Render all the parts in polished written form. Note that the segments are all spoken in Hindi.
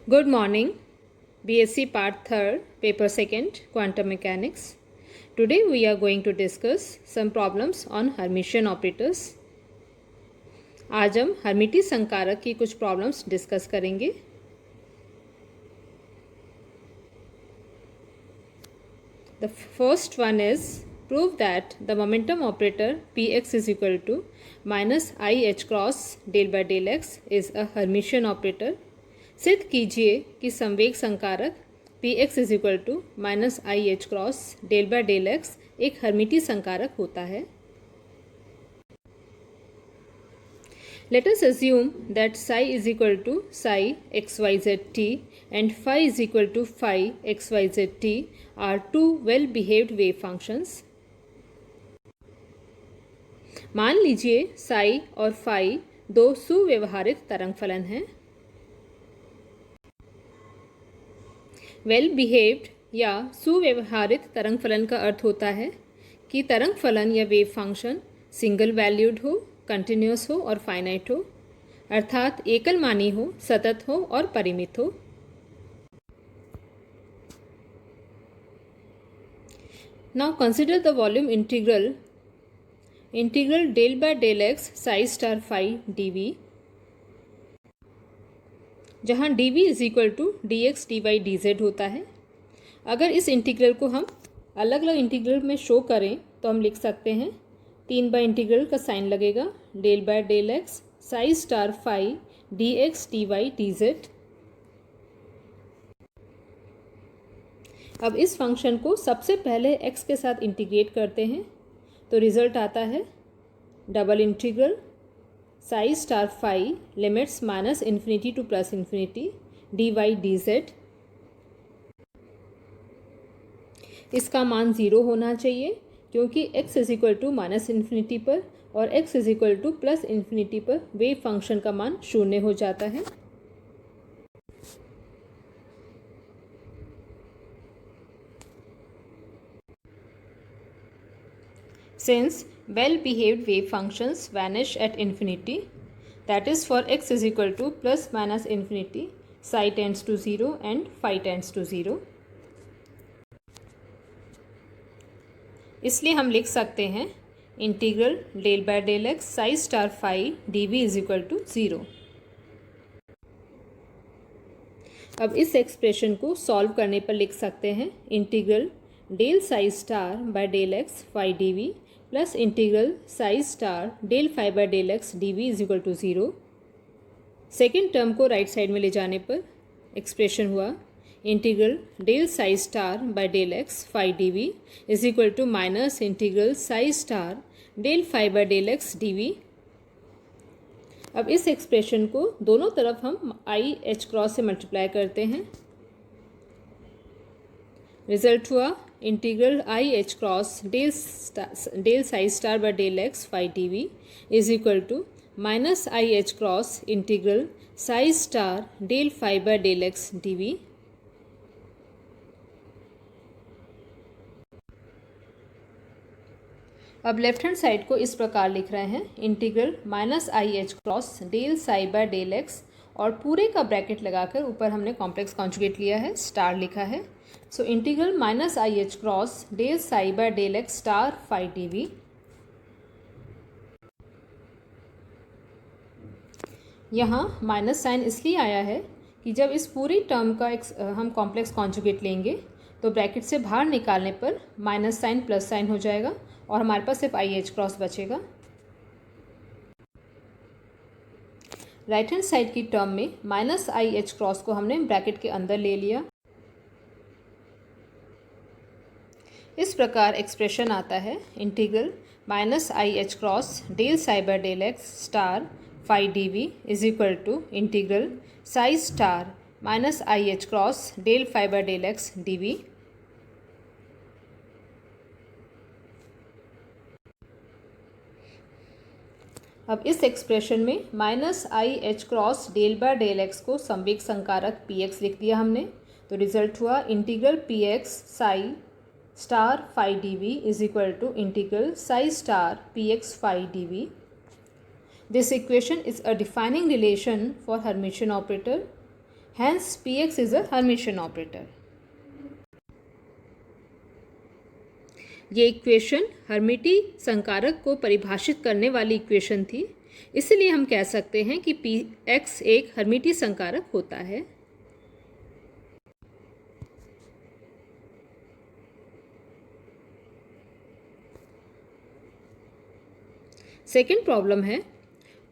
Good morning, BSc Part 3rd, Paper 2nd, Quantum Mechanics. Today we are going to discuss some problems on Hermitian operators. आज हम हर्मिटी संकारक की कुछ प्रॉब्लम्स डिस्कस करेंगे. The first one is prove that the momentum operator Px is equal to minus I h cross del by del x is a Hermitian operator. सिद्ध कीजिए कि संवेग संकारक Px is equal to minus i H cross del by del x एक हर्मिटी संकारक होता है. Let us assume that psi is equal to psi x y z t and phi is equal to phi x y z t are two well behaved wave functions. मान लीजिए psi और phi दो सुव्यवहारित तरंग फलन हैं. वेल बिहेव्ड या सुव्यवहारित तरंग फलन का अर्थ होता है कि तरंग फलन या वेव फंक्शन सिंगल वैल्यूड हो, कंटिन्यूस हो और फाइनाइट हो, अर्थात एकल मानी हो, सतत हो और परिमित हो. Now consider the volume integral del by del x psi star phi d v, जहाँ d v is equal to d x d y d z होता है. अगर इस इंटीग्रल को हम अलग अलग इंटीग्रल में शो करें तो हम लिख सकते हैं 3 बाय इंटीग्रल का साइन लगेगा del by del x psi star phi d x d y d z. अब इस फंक्शन को सबसे पहले x के साथ इंटीग्रेट करते हैं तो रिजल्ट आता है double integral psi star phi limits minus infinity to plus infinity d y d z. इसका मान 0 होना चाहिए क्योंकि x is equal to minus infinity पर और x is equal to plus infinity पर वेव फंक्शन का मान 0 हो जाता है. Since well-behaved wave functions vanish at infinity, that is for x is equal to plus minus infinity, psi tends to 0 and phi tends to 0. इसलिए हम लिख सकते हैं integral del by del x psi star phi d v is equal to 0. अब इस एक्सप्रेशन को सॉल्व करने पर लिख सकते हैं integral del psi star by del x phi d v plus integral psi star del phi by del x d v is equal to 0. Second term को राइट साइड में ले जाने पर एक्सप्रेशन हुआ integral del psi star by del x phi d v is equal to minus integral psi star del phi by del x d v. अब इस एक्सप्रेशन को दोनों तरफ हम आई एच क्रॉस से मल्टीप्लाई करते हैं. रिजल्ट हुआ integral i H cross del psi star by del x phi d v is equal to minus i H cross integral psi star del phi by del x d v. अब लेफ्ट हैंड साइड को इस प्रकार लिख रहे हैं integral minus i H cross del psi by del x और पूरे का ब्रैकेट लगाकर ऊपर हमने कॉम्प्लेक्स कॉन्जुगेट लिया है, स्टार लिखा है. So integral minus i H cross del psi by del x star phi d v. यहाँ माइनस साइन इसलिए आया है कि जब इस पूरी टर्म का हम कॉम्प्लेक्स कॉन्जुगेट लेंगे तो ब्रैकेट से बाहर निकालने पर माइनस साइन प्लस साइन हो जाएगा और हमारे पास सिर्फ आई एच क्रॉस बचेगा. राइट हैंड साइड की टर्म में माइनस आई एच क्रॉस को हमने ब्रैकेट के अंदर ले लिया. इस प्रकार एक्सप्रेशन आता है integral minus i H cross del psi by del x star phi d v is equal to integral psi star minus i H cross del phi by del x d v. अब इस एक्सप्रेशन में minus i H cross del by del x को संवेग संकारक पी एक्स लिख दिया हमने तो रिजल्ट हुआ integral p x psi star phi d v is equal to integral psi star p x phi d v. This equation is a defining relation for Hermitian operator Hence Px is a Hermitian operator. ये इक्वेशन हर्मिटी संकारक को परिभाषित करने वाली इक्वेशन थी, इसलिए हम कह सकते हैं कि Px एक हर्मिटी संकारक होता है। सेकेंड प्रॉब्लम है,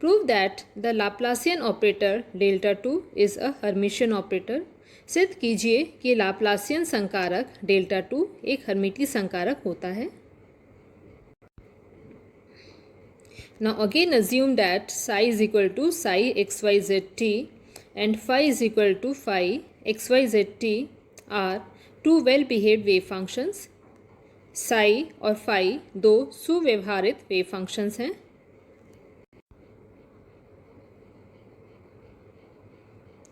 prove that the Laplacian operator delta 2 is a Hermitian operator. सिद्ध कीजिए कि लाप्लासियन संकारक डेल्टा 2 एक हर्मिटी संकारक होता है। Now again assume that psi is equal to psi xyzt and phi is equal to phi xyzt are two well behaved wave functions. psi और phi दो सुव्यवहारित वेव फंक्शंस हैं।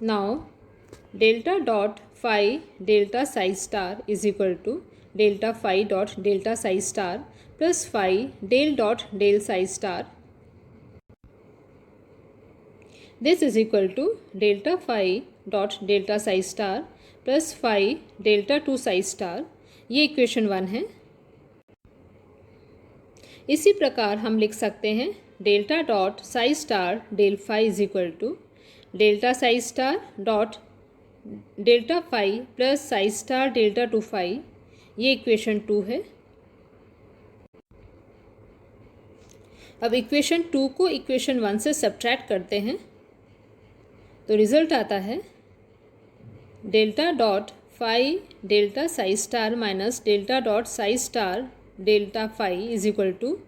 Now delta dot phi delta psi star is equal to delta phi dot delta psi star plus phi del dot del psi star. This is equal to delta phi dot delta psi star plus phi delta 2 psi star. ये इक्वेशन 1 है। इसी प्रकार हम लिख सकते हैं delta dot psi star del phi is equal to delta psi star dot delta phi plus psi star delta 2 phi. ये इक्वेशन 2 है। अब इक्वेशन 2 को इक्वेशन 1 से सब्ट्रैक्ट करते हैं तो रिजल्ट आता है delta dot phi delta psi star minus delta dot psi star delta phi is equal to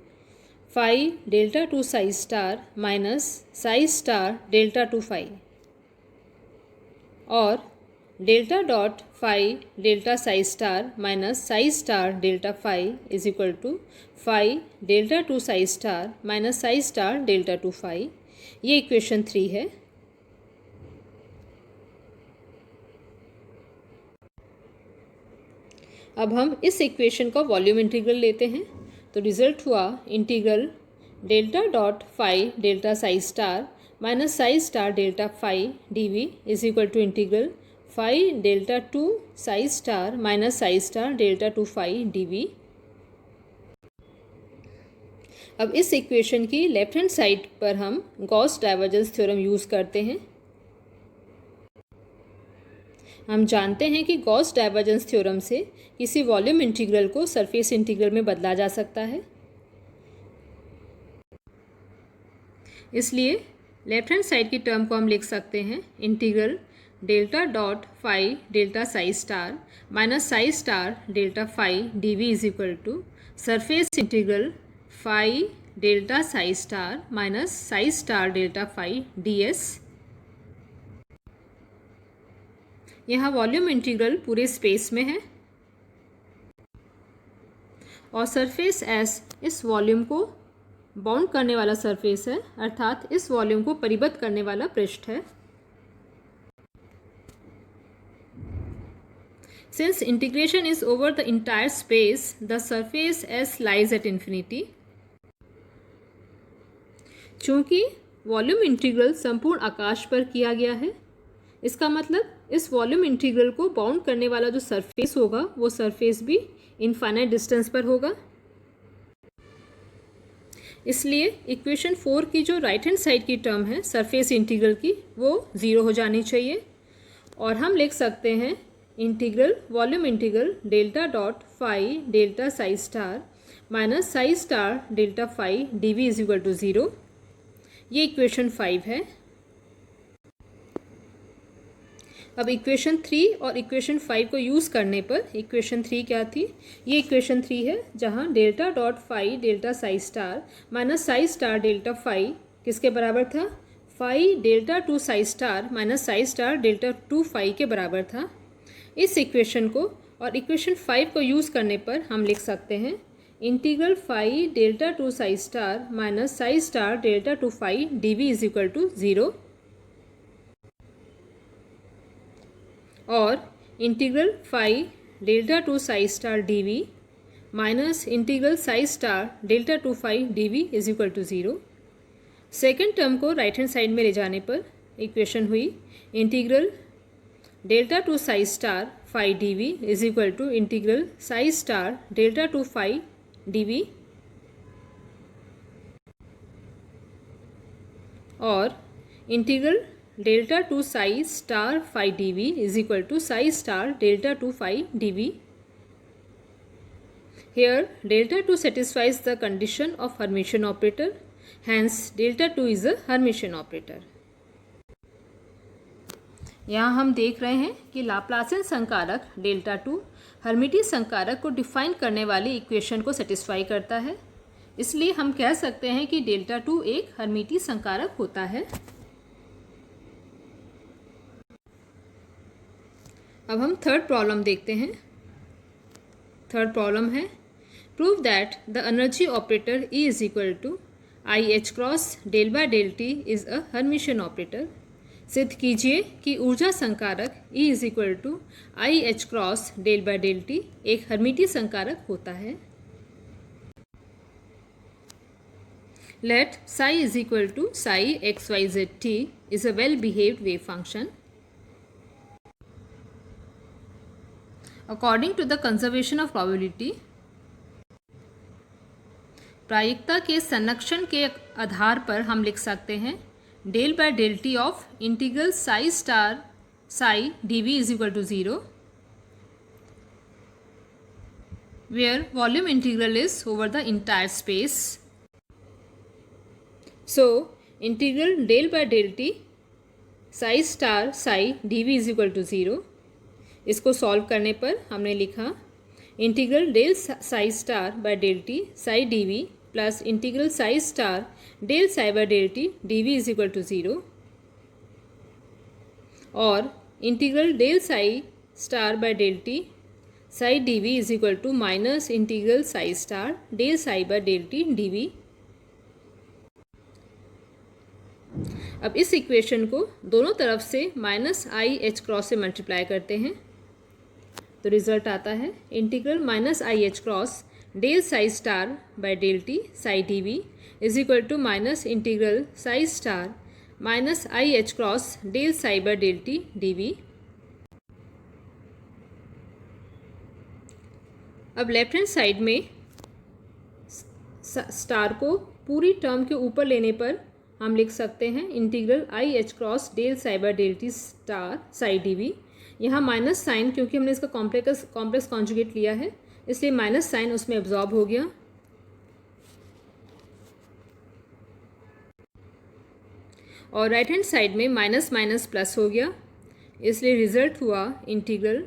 phi delta 2 psi star minus psi star delta 2 phi, और delta dot phi delta psi star minus psi star delta phi is equal to phi delta 2 psi star minus psi star delta 2 phi. ये इक्वेशन 3 है। अब हम इस इक्वेशन का वॉल्यूम इंटीग्रल लेते हैं तो रिजल्ट हुआ integral delta dot phi delta psi star minus psi star delta phi d v is equal to integral phi delta 2 psi star minus psi star delta 2 phi d v. अब इस इक्वेशन की लेफ्ट हैंड साइड पर हम गॉस डाइवर्जेंस थ्योरम यूज़ करते हैं। हम जानते हैं कि गॉस डाइवर्जेंस थ्योरम से किसी वॉल्यूम इंटीग्रल को सरफेस इंटीग्रल में बदला जा सकता है। इसलिए लेफ्ट हैंड साइड की टर्म को हम लिख सकते हैं integral delta dot phi delta psi star minus psi star delta phi d v is equal to surface integral phi delta psi star minus psi star delta phi d s. यहाँ वॉल्यूम इंटीग्रल पूरे स्पेस में है और सरफेस एस इस वॉल्यूम को बाउंड करने वाला सरफेस है, अर्थात इस वॉल्यूम को परिबद्ध करने वाला पृष्ठ है। Since integration is over the entire space, the surface S lies at infinity. चूंकि वॉल्यूम इंटीग्रल संपूर्ण आकाश पर किया गया है, इसका मतलब इस वॉल्यूम इंटीग्रल को बाउंड करने वाला जो सरफेस होगा वो सरफेस भी इनफाइनाइट डिस्टेंस पर होगा। इसलिए इक्वेशन 4 की जो राइट हैंड साइड की टर्म है सरफेस इंटीग्रल की वो 0 हो जानी चाहिए और हम लिख सकते हैं integral volume integral delta dot phi delta psi star minus psi star delta phi d v is equal to 0। ये इक्वेशन 5 है। अब इक्वेशन 3 और इक्वेशन 5 को यूज़ करने पर इक्वेशन 3 क्या थी? ये इक्वेशन 3 है जहाँ delta dot phi delta psi star minus psi star delta phi किसके बराबर था? Phi delta 2 psi star minus psi star delta 2 phi के बराबर था। इस इक्वेशन को और इक्वेशन 5 को यूज़ करने पर हम लिख सकते हैं integral phi delta 2 psi star minus psi star delta 2 phi d v is equal to 0 और integral phi delta 2 psi star d v minus integral psi star delta 2 phi d v is equal to 0। Second term को राइट हैंड साइड में ले जाने पर इक्वेशन हुई integral delta two psi star phi d v is equal to integral psi star delta two phi d v, और integral delta two psi star phi d v is equal to psi star delta two phi d v. Here delta 2 satisfies the condition of Hermitian operator, hence delta 2 is a Hermitian operator. यहाँ हम देख रहे हैं कि लाप्लासियन संकारक डेल्टा 2 हर्मिटी संकारक को डिफाइन करने वाली इक्वेशन को सेटिस्फाई करता है, इसलिए हम कह सकते हैं कि डेल्टा 2 एक हर्मिटी संकारक होता है. अब हम थर्ड प्रॉब्लम देखते हैं. थर्ड प्रॉब्लम है prove that the energy operator E is equal to i H cross del by del t is a Hermitian operator. सिद्ध कीजिए कि ऊर्जा संकारक E is equal to i H cross del by del t एक हर्मिटी संकारक होता है. Let psi is equal to psi x y z t is a well behaved wave function. According to the conservation of probability, प्रायिकता के संरक्षण के आधार पर हम लिख सकते हैं del by del t of integral psi star psi d v is equal to 0, where volume integral is over the entire space. So integral del by del t psi star psi d v is equal to 0. इसको सॉल्व करने पर हमने लिखा integral del psi star by del t psi d v plus integral psi star del psi by del t d v is equal to 0, और integral del psi star by del t psi d v is equal to minus integral psi star del psi by del t d v. अब इस इक्वेशन को दोनों तरफ से माइनस आई एच क्रॉस से मल्टीप्लाई करते हैं तो रिजल्ट आता है integral minus i H cross del psi star by del t psi d v is equal to minus integral psi star minus i H cross del psi by del t d v. अब लेफ्ट हैंड साइड में स्टार को पूरी टर्म के ऊपर लेने पर हम लिख सकते हैं integral i H cross del psi by del t star psi d v. यहाँ माइनस साइन, क्योंकि हमने इसका कॉम्प्लेक्स कॉन्जुगेट लिया है इसलिए माइनस साइन उसमें एब्जॉर्ब हो गया, और राइट हैंड साइड में माइनस माइनस प्लस हो गया, इसलिए रिजल्ट हुआ integral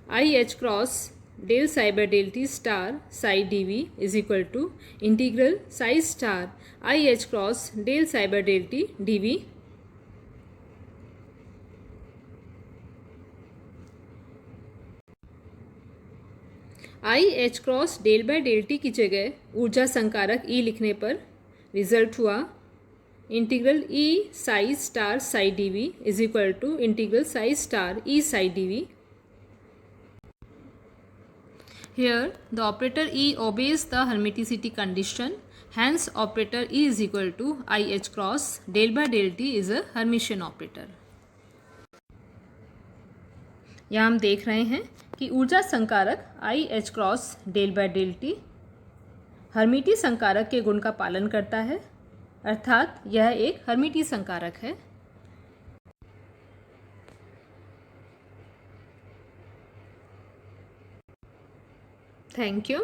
i H cross del psi by del t star psi d v is equal to integral psi star i H cross del psi by del t d v. I H cross del by del t की जगह ऊर्जा संकारक E लिखने पर रिजल्ट हुआ integral E psi star psi d v is equal to integral psi star E psi d v. Here the operator E obeys the hermiticity condition, hence operator E is equal to IH cross del by del T is a Hermitian operator. यहाँ हम देख रहे हैं कि ऊर्जा संकारक I H cross del by del t हर्मिटी संकारक के गुण का पालन करता है, अर्थात यह एक हर्मिटी संकारक है. Thank you.